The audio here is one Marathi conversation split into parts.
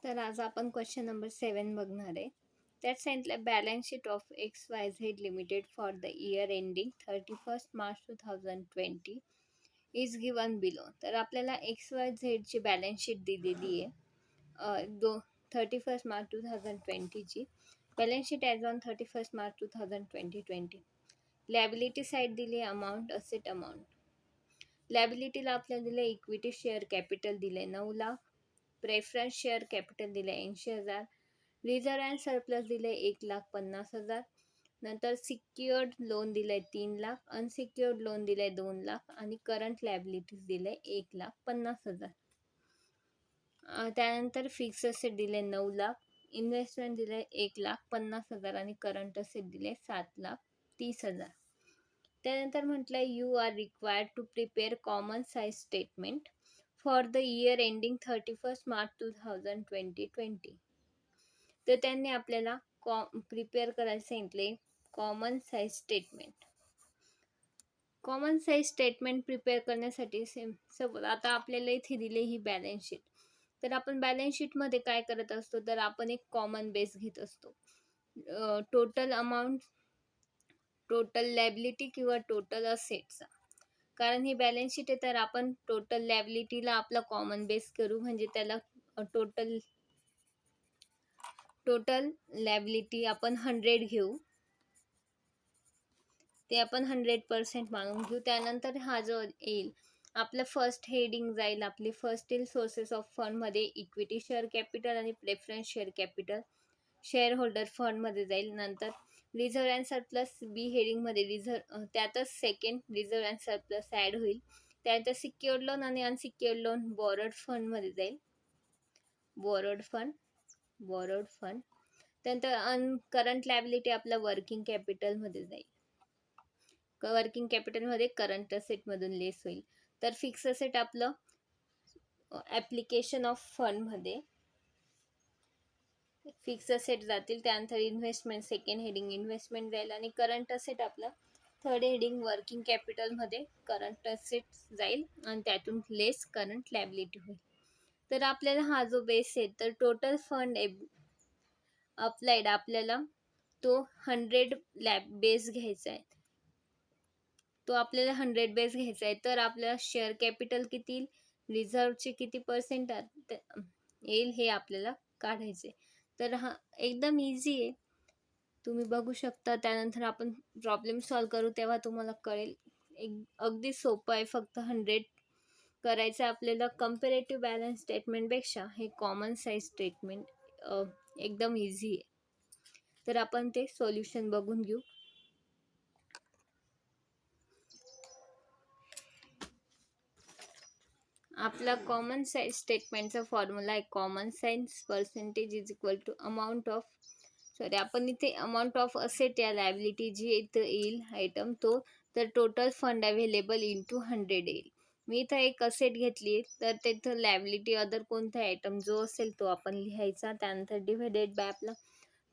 तर आज आपण क्वेश्चन नंबर 7 बघणार आहे. त्यात सांगितलं balance sheet of XYZ limited for the year ending 31 March 2020 is given below. तर आपल्याला XYZ ची बॅलन्स शीट दिलेली आहे 31 मार्च 2020ची balance sheet as on 31 March 2020. Liability side दिली अमाऊंट, असेट अमाऊंट. लॅबिलिटीला आपल्याला दिले इक्विटी शेअर कॅपिटल दिले 9 लाख, प्रेफरन्स शेअर कॅपिटल दिले 80,000, रिझर्व अँड सरप्लस दिले 1,50,000, नंतर सिक्युअर्ड लोन दिले 3 लाख, अनसिक्युअर्ड लोन दिले 2 लाख आणि करंट लॅबिलिटीज दिले 1,50,000. त्यानंतर फिक्स असेट दिले 9 लाख, इन्व्हेस्टमेंट दिले 1,50,000 आणि करंट असेट दिले 7,30,000. त्यानंतर म्हटलं you are required to prepare common size statement for the year ending 31 March 2020. तर त्यांनी आपल्याला प्रिपेअर करायला सांगितले common size statement. Common size statement prepare करण्यासाठी सपोज आता आपल्याला इथे दिले ही बॅलन्स शीट. तर आपण बॅलन्स शीटमध्ये काय करत असतो, तर आपण एक कॉमन बेस घेत असतो. टोटल अमाऊंट, टोटल लॅबिलिटी किंवा टोटल असेटचा. कारण ही बॅलन्स शीट आहे तर आपण टोटल लॅबिलिटीला आपला कॉमन बेस करू, म्हणजे त्याला टोटल लॅबिलिटी आपण 100 घेऊ, ते आपण 100% मानून घेऊ. त्यानंतर हा जो येईल आपलं फर्स्ट हेडिंग जाईल, आपली फर्स्ट येईल सोर्सेस ऑफ फंडमध्ये इक्विटी शेअर कॅपिटल आणि preference share capital share holder फंडमध्ये जाईल. नंतर रिझर्व अँड सरप्लस बी हेडिंगमध्ये त्यातच second reserve and surplus add होईल. त्यानंतर सिक्युअर्ड लोन आणि अनसिक्युअर्ड लोन बॉरोड फंडमध्ये जाईल, बॉरोड फंड. त्यानंतर करंट लॅबिलिटी आपल्या वर्किंग कॅपिटलमध्ये जाईल, वर्किंग कॅपिटलमध्ये करंट असेटमधून लेस होईल. तर फिक्स असेट आपलं ॲप्लिकेशन ऑफ फंडमध्ये फिक्स असेट जातील. त्यानंतर इन्व्हेस्टमेंट सेकंड हेडिंग इन्व्हेस्टमेंट जाईल आणि करंट असेट आपलं थर्ड हेडिंग वर्किंग कॅपिटलमध्ये करंट असेट जाईल आणि त्यातून लेस करंट लॅबिलिटी होईल. तर आपल्याला हा जो बेस आहे तर टोटल फंड अप्लाइड आपल्याला तो 100 बेस घ्यायचा आहे. तो आपल्याला 100 बेस घ्यायचा आहे. तर आपल्याला शेअर कॅपिटल किती येईल, रिझर्वचे किती पर्सेंट येईल हे आपल्याला काढायचे. तर हा एकदम इझी आहे, तुम्ही बघू शकता. त्यानंतर आपण प्रॉब्लेम सॉल्व करू तेव्हा तुम्हाला कळेल. अगदी सोपं आहे, फक्त 100 करायचं आपल्याला. कंपॅरेटिव्ह बॅलन्स स्टेटमेंटपेक्षा हे कॉमन साईज स्टेटमेंट एकदम इझी आहे. तर आपण ते सोल्युशन बघून घेऊ. आपला कॉमन साईज स्टेटमेंटचा फॉर्म्युला आहे common size percentage is equal to amount of आपण इथे अमाऊंट ऑफ असेट या लॅबिलिटी जी इथं येईल आयटम तो, तर टोटल फंड अवेलेबल इंटू 100 येईल. मी इथं एक असेट घेतली तर तिथं लॅबिलिटी अदर कोणता आयटम जो असेल तो आपण लिहायचा. त्यानंतर डिव्हायडेड बाय आपला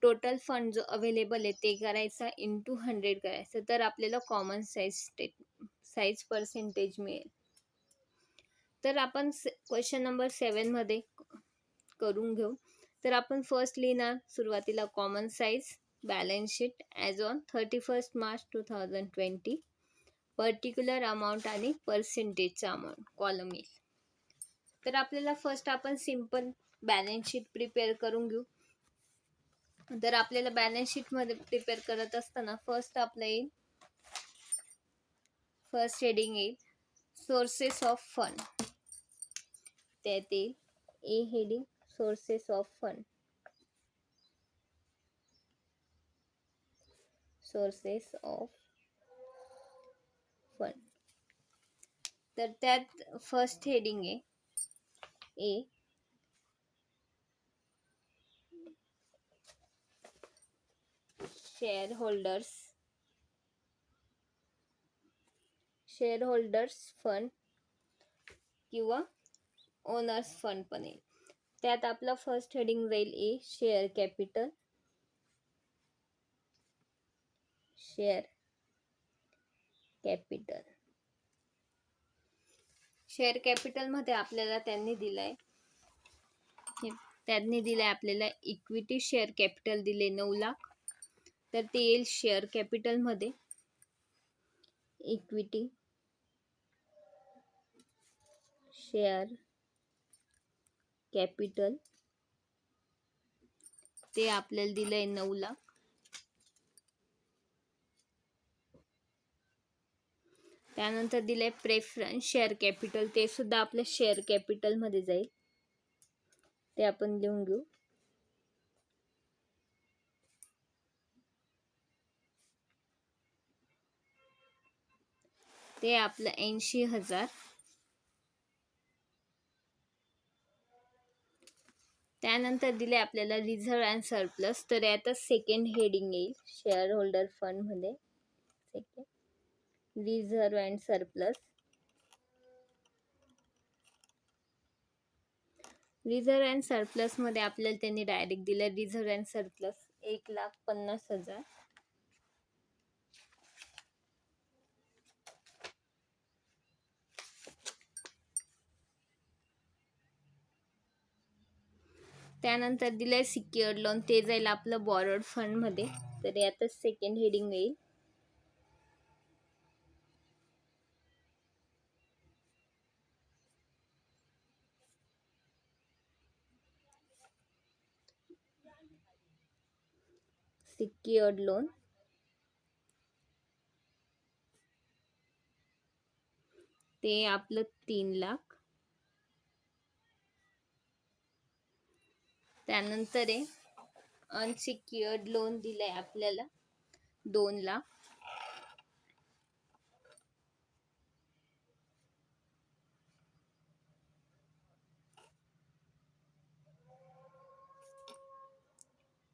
टोटल फंड जो अवेलेबल आहे ते करायचा इंटू 100 करायचं. तर आपल्याला कॉमन साईज पर्सेंटेज मिळेल. तर आपण क्वेश्चन नंबर 7 मध्ये करून घेऊ. तर आपण फर्स्ट लिहिणार सुरुवातीला common size balance sheet as on 31 March 2020, particular amount आणि पर्सेंटेजचा अमाऊंट कॉलम येईल. तर आपल्याला फर्स्ट आपण सिम्पल बॅलन्स शीट प्रिपेअर करून घेऊ. तर आपल्याला बॅलन्स शीटमध्ये प्रिपेअर करत असताना फर्स्ट आपलं येईल, फर्स्ट हेडिंग येईल सोर्सेस ऑफ फंड. त्यात येईल A heading sources of fund, sources of fund. तर त्यात फर्स्ट हेडिंग आहे ए शेअर होल्डर्स फंड किंवा ओनर्स फंड पण येईल. त्यात आपला फर्स्ट हेडिंग जाईल A share capital. Share capital मध्ये आपल्याला त्यांनी दिलाय त्यांनी दिले आपल्याला इक्विटी शेअर कॅपिटल दिले 9 लाख, तर ते येईल शेअर कॅपिटल मध्ये. इक्विटी शेअर कॅपिटल ते आपल्याला दिलंय 9 लाख. त्यानंतर दिलंय प्रेफरन्स शेअर कॅपिटल, ते सुद्धा आपल्या शेअर कॅपिटल मध्ये जाईल, ते आपण लिहून घेऊ. ते आपलं 80,000. त्यानंतर दिले आपल्याला रिझर्व अँड सरप्लस, तर यात सेकंड हेडिंग येईल शेअर होल्डर फंड मध्ये. Second reserve and surplus. Reserve and surplus मध्ये आपल्याला त्यांनी डायरेक्ट दिलं रिझर्व अँड सरप्लस 1,50,000. त्यानंतर दिलंय सिक्युअर्ड लोन, ते जाईल आपलं बॉरोड फंड मध्ये, तर यातच सेकंड हेडिंग येईल. Secured loan. ते आपलं 3 लाख. त्यानंतर आहे अनसिक्युअर्ड लोन दिलंय आपल्याला 2 लाख.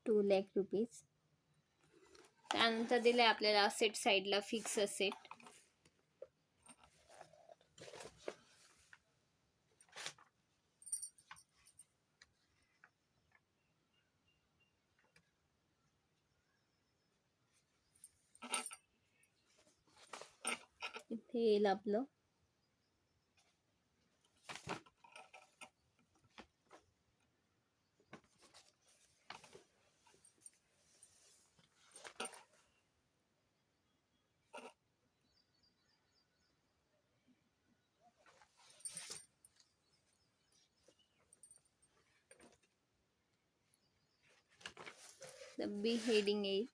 ₹2,00,000. त्यानंतर दिलंय आपल्याला असेट साईडला फिक्स असेट. इथे येईल आपलं बी हेडिंग येईल.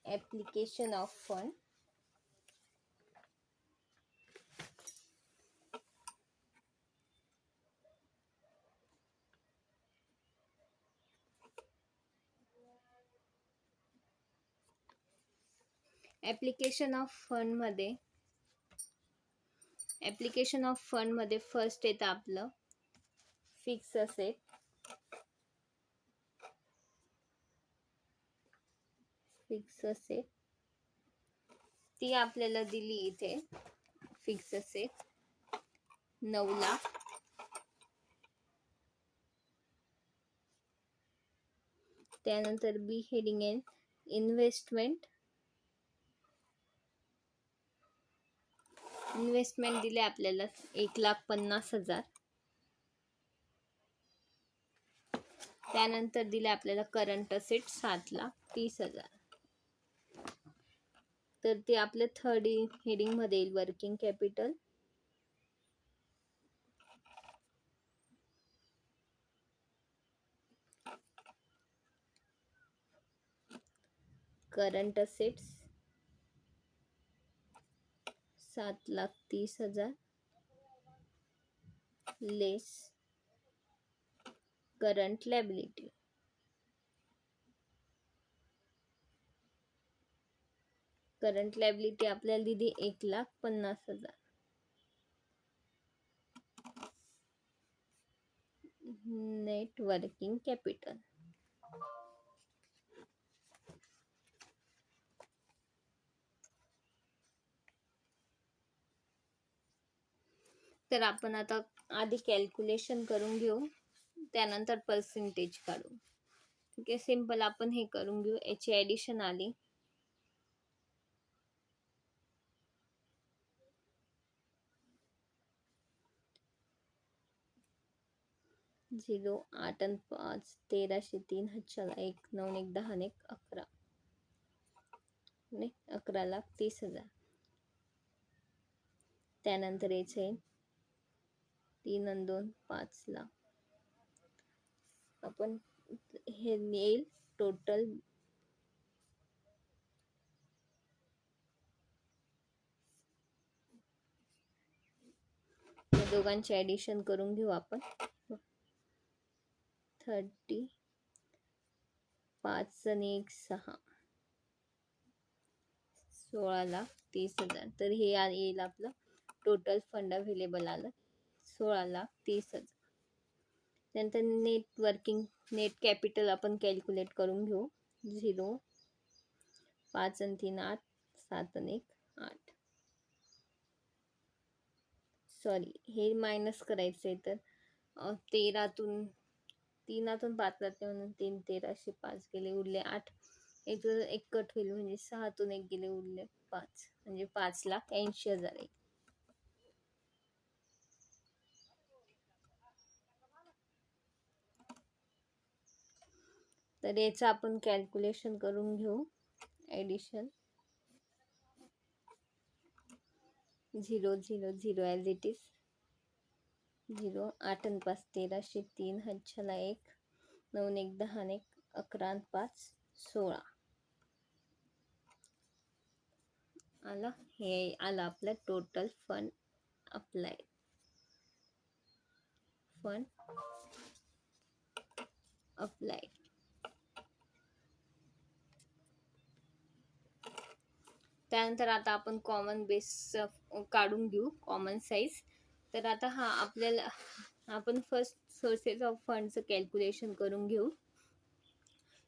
Application of fund. Application of fund मध्ये फर्स्ट येतं आपलं फिक्स असेट. ती आपल्याला दिली इथे फिक्स असेट 9 लाख. त्यानंतर बी हेडिंग आहे इन्व्हेस्टमेंट. दिले आपल्याला 1,50,000. त्यानंतर दिले आपल्याला करंट असेट 7,30,000. तर ते आपल्या थर्ड हेडिंग मध्ये येईल वर्किंग कॅपिटल. करंट असेट्स 7,30,000 लेस करंट लायबिलिटी. करंट लायबिलिटी आपल्याला दिली 1,50,000. Net working capital. तर आपण आता आधी कॅल्क्युलेशन करून घेऊ, त्यानंतर पर्सेंटेज काढू. ठीक आहे, सिंपल आपण हे करून घेऊ. याची ऍडिशन आली 0 8 आणि 5 1303 हातच्याला 1 9 1 10 आणि 1 11 11,30,000. त्यानंतर याचं येईल 3 आणि 2 5 लाख. आपण हे येईल टोटल दोघांचे ॲडिशन करून घेऊ आपण. 30 5 आणि 1 6 16,30,000. तर हे येईल आपलं टोटल फंड अवेलेबल आलं 16,30,000. त्यानंतर नेट कॅपिटल आपण कॅल्क्युलेट करून घेऊ. 0 5 आणि 3 8 7 आणि 1 8. सॉरी, हे मायनस करायचं आहे. तर 13तून 3तून 5 जाते म्हणून 3 13 5 गेले उरले 8. इथं एक कट होईल म्हणजे 6तून 1 गेले उरले 5 म्हणजे 5,80,000 आहे. तर याचं आपण कॅल्क्युलेशन करून घेऊ. Addition 0 0 0 as it is. 0 8 आणि 5 1303 हातच्याला 1 9 1 10 आणि 1 11 आणि 5 16 आला. हे आलं आपलं टोटल फंड अप्लाय. त्यानंतर आता आपण कॉमन बेस काढून घेऊ, कॉमन साईज. तर आता आपल्याला आपण फर्स्ट सोर्सेस ऑफ फंडचं कॅल्क्युलेशन करून घेऊ.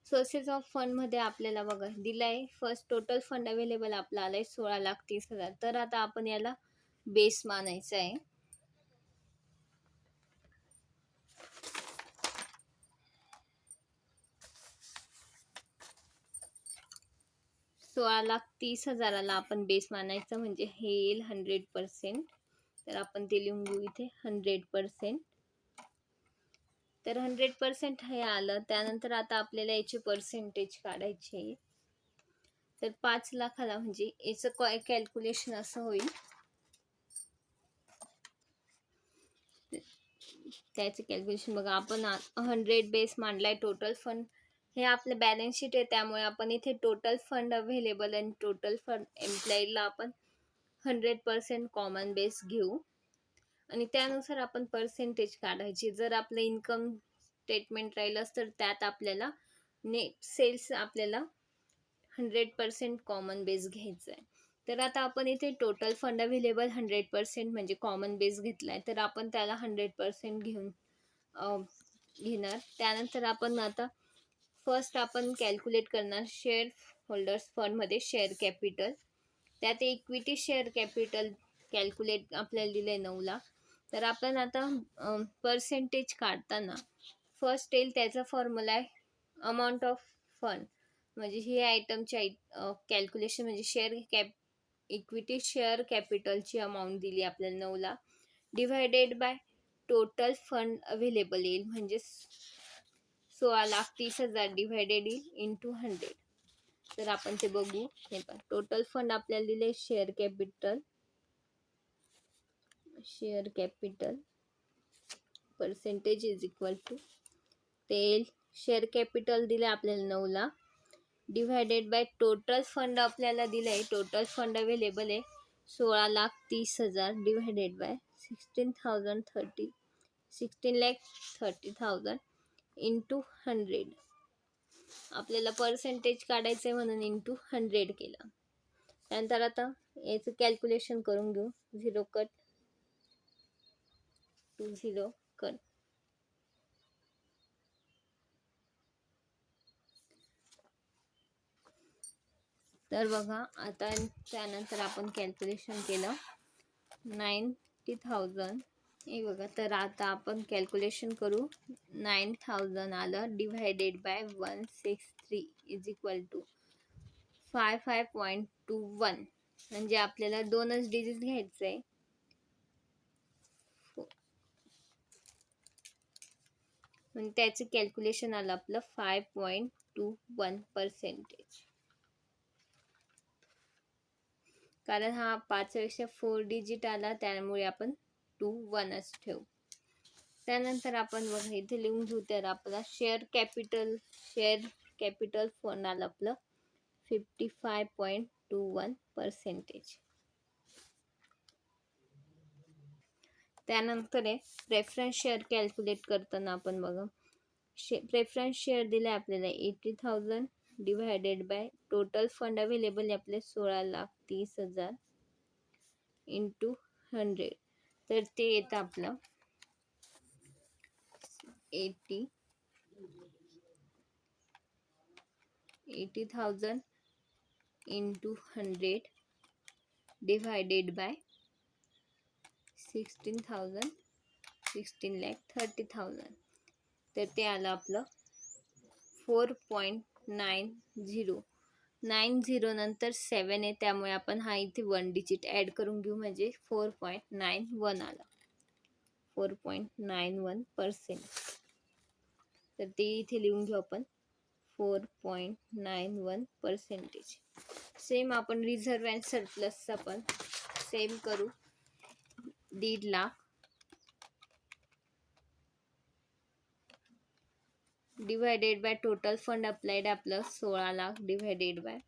सोर्सेस ऑफ फंडमध्ये आपल्याला बघा दिलाय फर्स्ट टोटल फंड अवेलेबल आपला आलाय 16,30,000. तर आता आपण याला बेस मानायचा आहे. $16,30,000 आपण बेस मानायचा म्हणजे हे येईल 100%. तर आपण ते लिहून घेऊ इथे 100%. तर 100% हे आलं. त्यानंतर आता आपल्याला याचे पर्सेंटेज काढायचे. तर 5 लाखाला म्हणजे याचं कॅल्क्युलेशन असं होईल. त्याचं कॅल्क्युलेशन बघा, आपण 100 बेस मांडलाय. टोटल फंड हे आपलं बॅलन्स शीट आहे, त्यामुळे आपण इथे टोटल फंड अवेलेबल आणि टोटल फंड एम्प्लॉईडला आपण 100% कॉमन बेस घेऊ आणि त्यानुसार आपण पर्सेंटेज काढायची. जर आपलं इन्कम स्टेटमेंट राहिलं तर त्यात आपल्याला नेट सेल्स आपल्याला 100% कॉमन बेस घ्यायचा आहे. तर आता आपण इथे टोटल फंड अवेलेबल 100% म्हणजे कॉमन बेस घेतलाय, तर आपण त्याला 100% घेणार. त्यानंतर आपण आता फर्स्ट आपण कॅल्क्युलेट करणार शेअर होल्डर्स फंडमध्ये शेअर कॅपिटल. त्यात इक्विटी शेअर कॅपिटल कॅल्क्युलेट आपल्याला दिलंय 9 लाख. तर आपण आता पर्सेंटेज काढताना फर्स्ट येईल त्याचा फॉर्म्युला आहे अमाऊंट ऑफ फंड. म्हणजे ही आयटमची कॅल्क्युलेशन म्हणजे इक्विटी शेअर कॅपिटलची अमाऊंट दिली आपल्याला 9 lakh divided by total fund available येईल म्हणजे 16,30,000 डिव्हायडेड इंटू 100. तर आपण ते बघू. हे पण टोटल फंड आपल्याला दिले share capital percentage is equal to ते शेअर कॅपिटल दिले आपल्याला 9 lakh divided by total fund आपल्याला दिलंय. टोटल फंड अवेलेबल आहे 16,30,000 डिव्हायडेड बाय 16,30,000 इंटू 100. आपल्याला पर्सेंटेज काढायचं आहे म्हणून इंटू 100 केलं. त्यानंतर आता याचं कॅल्क्युलेशन करून घेऊ. 0 कट 2 0 कट. तर बघा आता त्यानंतर आपण कॅल्क्युलेशन केलं 90,000. हे बघा, तर आता आपण कॅल्क्युलेशन करू. 9,000 आलं divided by 163 is equal to 55.21. म्हणजे आपल्याला 2च डिजिट घ्यायचं आहे. म्हणजे त्याचं कॅल्क्युलेशन आलं आपलं 5.21%. कारण हा 5पेक्षा 4 डिजिट आला त्यामुळे आपण 21च ठेवू. त्यानंतर आपण बघा इथे लिहून घेऊ. तर आपला शेअर कॅपिटल फंड आलं आपलं 55.21%. त्यानंतर आहे प्रेफरन्स शेअर कॅल्क्युलेट करताना आपण बघा प्रेफरन्स शेअर दिले आपल्याला 80,000 divided by total fund available आपले 16,30,000 इंटू 100. तर ते येतं आपलं 80,000 इंटू 100 डिवायडेड बाय 16,30,000. तर ते आलं आपलं 4.90. नंतर 7 आहे त्यामुळे आपण हा इथे 1 डिजिट ॲड करून घेऊ म्हणजे 4.91 आला. 4.91%. तर ते इथे लिहून घेऊ आपण 4.91%. सेम आपण रिझर्व अँड सरप्लसचा पण सेम करू. 1.5 lakh divided bye total fund applied आपलं 16 लाख डिवायडेड बाय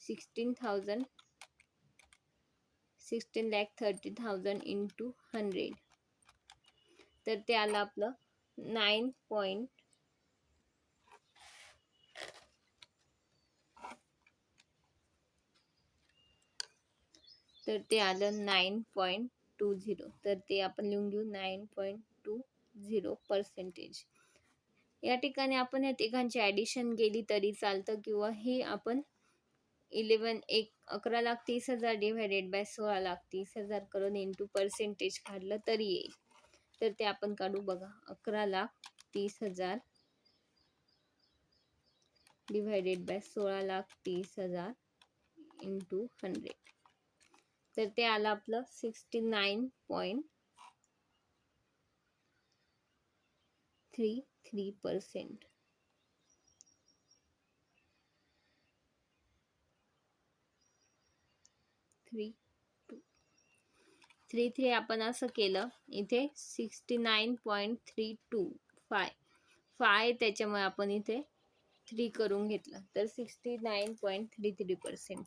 16,30,000 इंटू 100. तर ते आलं आपलं 9. तर ते आलं 9.20. तर ते आपण लिहून घेऊ 9.20%. या ठिकाणी आपण या तिघांची ॲडिशन केली तरी चालतं किंवा हे आपण 11,30,000 डिवायडेड बाय 16,30,000 करून इंटू पर्सेंटेज काढलं तरी येईल. तर ते आपण काढू बघा 11,30,000 डिवायडेड बाय 16,30,000 इंटू 100. तर ते आलं आपलं 69.33%. 33 आपण असं केलं. इथे 69.325 त्याच्यामुळे आपण इथे 3 करून घेतलं. तर 69.33%.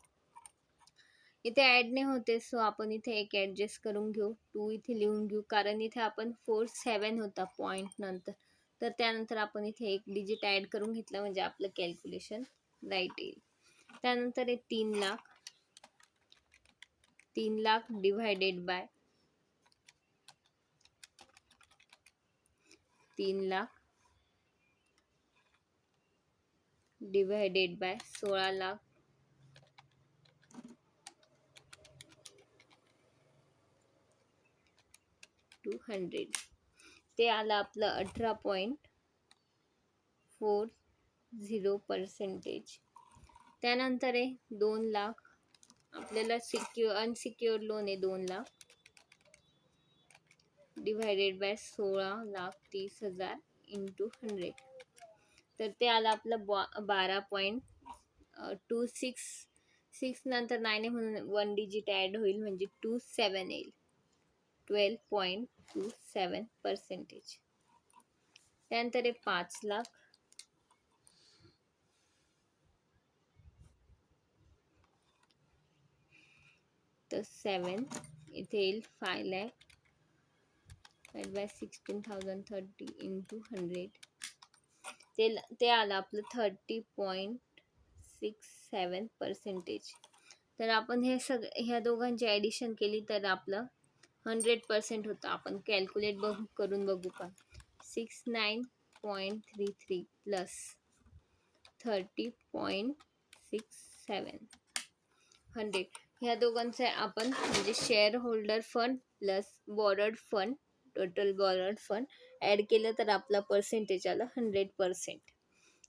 इथे ॲड नाही होते सो आपण इथे एक ॲडजस्ट करून घेऊ. 2 इथे लिहून घेऊ कारण इथे आपण 47 होता पॉईंट नंतर. तर त्यानंतर आपण इथे एक डिजिट ॲड करून घेतलं म्हणजे आपलं कॅल्क्युलेशन राईट येईल. त्यानंतर 3 lakh divided by 3 lakh divided by 16 lakh to 100. ते आलं आपलं 18.40%. त्यानंतर 2 लाख आपल्याला unsecured loan 2 lakh divided by 16,30,000 into 100. तर ते आलं आपलं 12.26. नंतर 9 म्हणून 1 डिजिट ॲड होईल म्हणजे 27 येईल. 12.27%. त्यानंतर 5 लाख तर 7 इथे येईल 5 लाख बाय 16,030 इंटू 100. ते आलं आपलं 30.67%. तर आपण ह्या दोघांची ॲडिशन केली तर आपलं 100% होतं. आपण कॅल्क्युलेट करून बघू का. 69.33 प्लस 30.67 100 ह्या दोघांचे आपण म्हणजे share holder fund plus borrowed fund total borrowed fund add केलं तर आपला पर्सेंटेज आला 100%.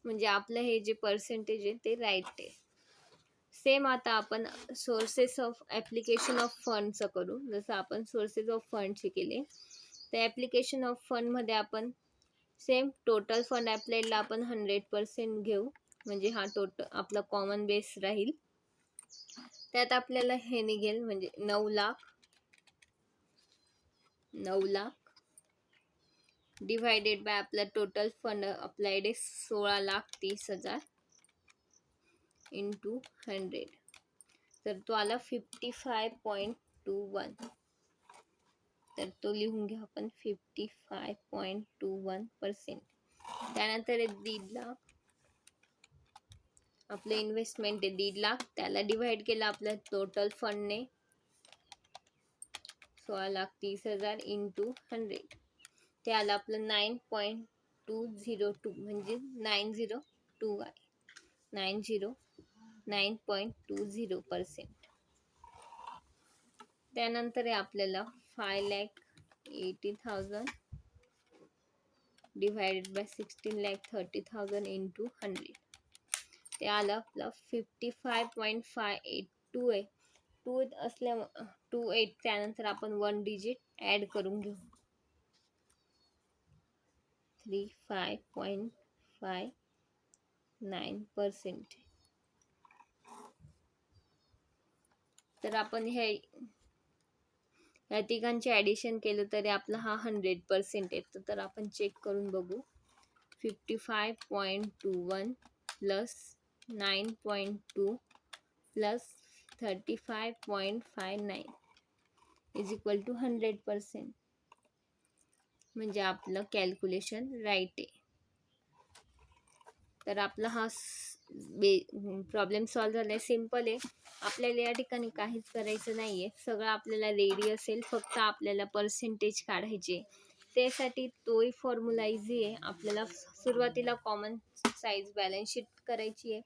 म्हणजे आपलं हे जे पर्सेंटेज आहे ते राईट आहे. सेम आता आपण सोर्सेस ऑफ ॲप्लिकेशन ऑफ फंडचं करू. जसं आपण सोर्सेस ऑफ फंडचे केले तर ॲप्लिकेशन ऑफ फंडमध्ये आपण सेम टोटल फंड अप्लाइडला आपण 100% घेऊ, म्हणजे हा टोटल आपला कॉमन बेस राहील. त्यात आपल्याला हे निघेल म्हणजे 9 लाख डिवायडेड बाय आपला टोटल फंड अप्लाइड आहे 16,30,000 इंटू 100, तर तो आला 55.21. तर तो लिहून घ्या आपण 55.21%. त्यानंतर 1,50,000 आपलं इन्व्हेस्टमेंट आहे 1,50,000, त्याला डिवाइड केलं आपल्या टोटल फंडने 16,30,000 इंटू 100, ते आलं आपलं 9.202 म्हणजे 902 आहे 9.20%. त्यानंतर आहे आपल्याला 5,80,000 डिवायडेड बाय 16,30,000 इंटू 100, ते आलं आपलं 55.582 आहे. 2 असल्या 28. त्यानंतर आपण 1 डिजिट ऍड करून घेऊ 35.59%. तर आपण या तिघांचे ॲडिशन केलं तरी आपला हा 100% येतो. तर आपण चेक करून बघू. 55.21 plus 9.2 plus 35.59 is equal to 100%. म्हणजे आपलं कॅल्क्युलेशन राईट आहे. तर आपला हा प्रॉब्लेम सॉल्व झाला आहे. सिम्पल आहे. आपल्याला या ठिकाणी काहीच करायचं नाही आहे, सगळं आपल्याला रेडी असेल, फक्त आपल्याला पर्सेंटेज काढायचे. त्यासाठी तोही फॉर्म्युला इझी आहे. आपल्याला सुरुवातीला कॉमन साईज बॅलन्स शीट करायची आहे.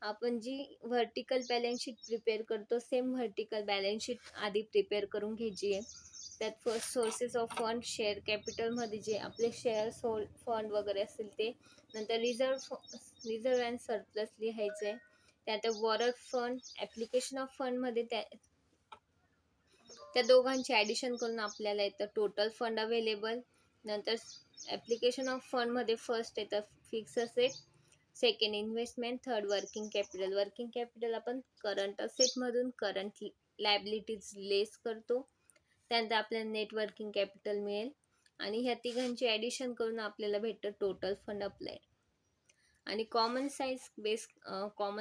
आपण जी व्हर्टिकल बॅलन्स शीट प्रिपेअर करतो सेम व्हर्टिकल बॅलन्स शीट आधी प्रिपेअर करून घ्यायची आहे. त्यात first sources of fund, share कॅपिटलमध्ये जे आपले शेअर फंड वगैरे असतील ते, नंतर रिझर्व अँड सरप्लस लिहायचं आहे. त्यात वॉरंट फंड, ॲप्लिकेशन ऑफ फंडमध्ये त्या दोघांचे ॲडिशन करून आपल्याला येतं टोटल फंड अवेलेबल. नंतर ॲप्लिकेशन ऑफ फंडमध्ये फर्स्ट येतं fix asset, second investment, third working capital. Working capital आपण करंट असेटमधून करंट लायबिलिटीज लेस करतो. त्यानंतर आपल्याला नेट वर्किंग कॅपिटल मिळेल आणि ह्या तिघांची ॲडिशन करून आपल्याला भेटतं टोटल फंड अप्लाइड. आणि कॉमन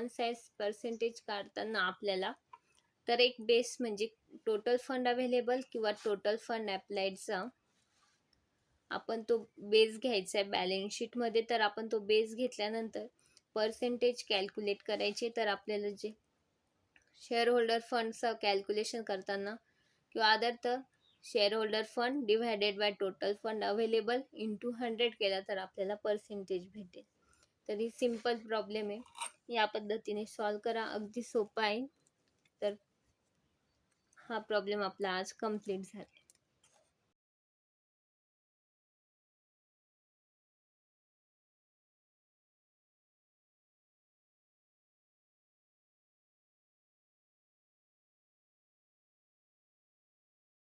साईज पर्सेंटेज काढताना आपल्याला तर एक बेस म्हणजे टोटल फंड अवेलेबल किंवा टोटल फंड अप्लाइडचा आपण तो बेस घ्यायचा आहे बॅलन्स शीटमध्ये. तर आपण तो बेस घेतल्यानंतर पर्सेंटेज कॅल्क्युलेट करायचे. तर आपल्याला जे शेअर होल्डर फंडचं कॅल्क्युलेशन करताना किंवा अदर तर share holder fund divided by total fund available into 100 केला तर आपल्याला पर्सेंटेज भेटेल. तर ही सिम्पल प्रॉब्लेम आहे. या पद्धतीने सॉल्व करा, अगदी सोपा आहे. तर हा प्रॉब्लेम आपला आज कंप्लीट झाला.